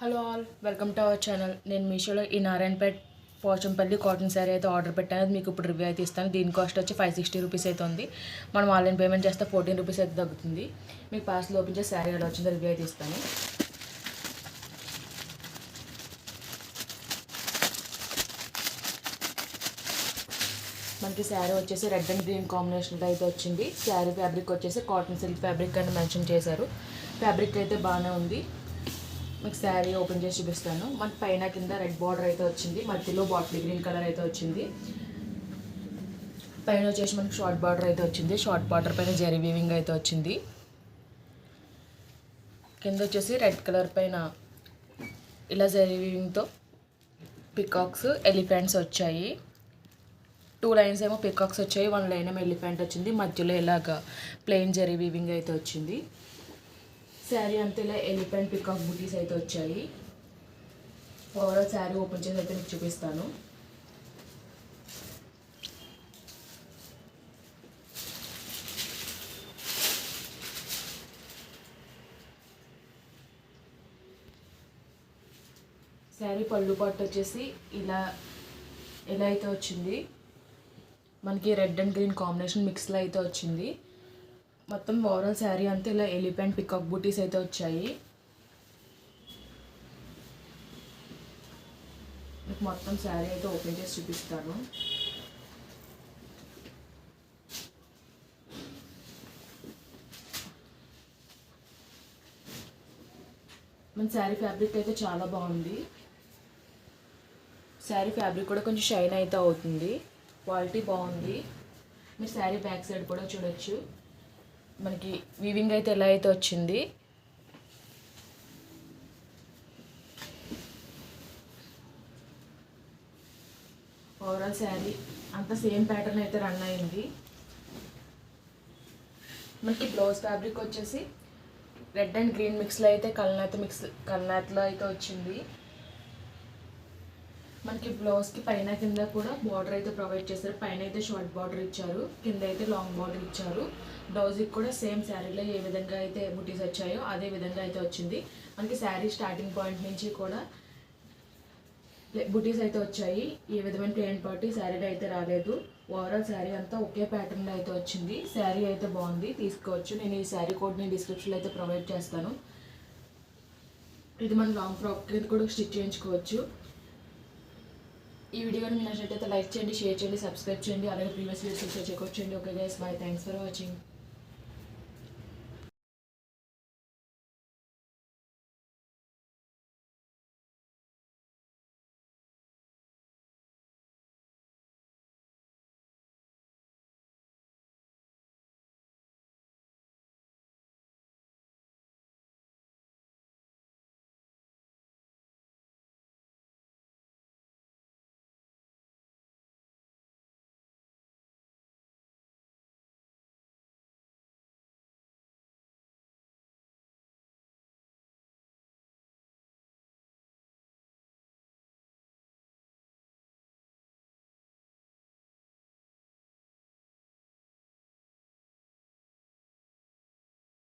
Hello all, welcome to our channel. నేను మీషోలో ఈ నారాయణపేట్ పోచంపల్లి కాటన్ శారీ అయితే ఆర్డర్ పెట్టాను. మీకు ఇప్పుడు రివ్యూ అయితే ఇస్తాను. దీని కాస్ట్ వచ్చి 560 రూపీస్ అయితే ఉంది. మనం ఆన్లైన్ పేమెంట్ చేస్తే 14 రూపీస్ అయితే తగ్గుతుంది. మీకు పార్సల్ ఓపెన్ చేసి శారీ ఎలా వచ్చిందో రివ్యూ అయితే ఇస్తాను. మనకి శారీ వచ్చేసి రెడ్ అండ్ గ్రీన్ కాంబినేషన్లో అయితే వచ్చింది. శారీ ఫ్యాబ్రిక్ వచ్చేసి కాటన్ సిల్క్ ఫ్యాబ్రిక్ అని మెన్షన్ చేశారు. ఫ్యాబ్రిక్ అయితే బాగానే ఉంది. మీకు శారీ ఓపెన్ చేసి చూపిస్తాను. మనకి పైన కింద రెడ్ బార్డర్ అయితే వచ్చింది, మధ్యలో బాటిల్ గ్రీన్ కలర్ అయితే వచ్చింది. పైన వచ్చేసి మనకి షార్ట్ బార్డర్ అయితే వచ్చింది. షార్ట్ బార్డర్ పైన జరీ వీవింగ్ అయితే వచ్చింది. కింద వచ్చేసి రెడ్ కలర్ పైన ఇలా జరీ వీవింగ్తో పికాక్స్ ఎలిఫెంట్స్ వచ్చాయి. 2 లైన్స్ ఏమో పికాక్స్ వచ్చాయి, 1 లైన్ ఏమో ఎలిఫెంట్ వచ్చింది. మధ్యలో ఇలాగా ప్లెయిన్ జరీ వీవింగ్ అయితే వచ్చింది. శారీ అంతా ఇలా ఎలిఫెంట్ పికాక్ బుటీస్ అయితే వచ్చాయి. ఓవరాల్ శారీ ఓపెన్ చేసి అయితే మీకు చూపిస్తాను. శారీ పళ్ళు పట్టు వచ్చేసి ఇలా అయితే వచ్చింది. మనకి రెడ్ అండ్ గ్రీన్ కాంబినేషన్ మిక్స్లో అయితే వచ్చింది. మొత్తం ఓవరాల్ శారీ అంతా ఇలా ఎలిఫెంట్ పికాక్ బూటీస్ అయితే వచ్చాయి. మీకు మొత్తం శారీ అయితే ఓపెన్ చేసి చూపిస్తాను. మన శారీ ఫ్యాబ్రిక్ అయితే చాలా బాగుంది. శారీ ఫ్యాబ్రిక్ కూడా కొంచెం షైన్ అయితే అవుతుంది. క్వాలిటీ బాగుంది. మీరు శారీ బ్యాక్ సైడ్ కూడా చూడొచ్చు. మనకి వీవింగ్ అయితే ఎలా అయితే వచ్చింది. ఓవరాల్ శారీ అంతా సేమ్ ప్యాటర్న్ అయితే రన్ అయింది. మనకి బ్లౌజ్ ఫ్యాబ్రిక్ వచ్చేసి రెడ్ అండ్ గ్రీన్ మిక్స్లో అయితే కల్నాథ్లో అయితే వచ్చింది. మనకి బ్లౌజ్కి పైన కింద కూడా బార్డర్ అయితే ప్రొవైడ్ చేశారు. పైన అయితే షార్ట్ బార్డర్ ఇచ్చారు, కింద అయితే లాంగ్ బార్డర్ ఇచ్చారు. బ్లౌజ్కి కూడా సేమ్ శారీలో ఏ విధంగా అయితే బుటీస్ వచ్చాయో అదే విధంగా అయితే వచ్చింది. మనకి శారీ స్టార్టింగ్ పాయింట్ నుంచి కూడా బుటీస్ అయితే వచ్చాయి. ఏ విధమైన ప్లెయిన్ పార్టీ శారీలో అయితే రాలేదు. ఓవరాల్ శారీ అంతా ఒకే ప్యాటర్న్లో అయితే వచ్చింది. శారీ అయితే బాగుంది, తీసుకోవచ్చు. నేను ఈ శారీ కోడ్ని డిస్క్రిప్షన్లో అయితే ప్రొవైడ్ చేస్తాను. ఇది మన లాంగ్ ఫ్రాక్ కింద కూడా స్టిచ్ చేయించుకోవచ్చు. ఈ వీడియో మీకు నచ్చినట్లయితే లైక్ చేయండి, షేర్ చేయండి, సబ్స్క్రైబ్ చేయండి. అలాగే ప్రీవియస్ వీడియోస్ చెక్అవుట్ చేయండి. Okay guys, bye. Thanks for watching.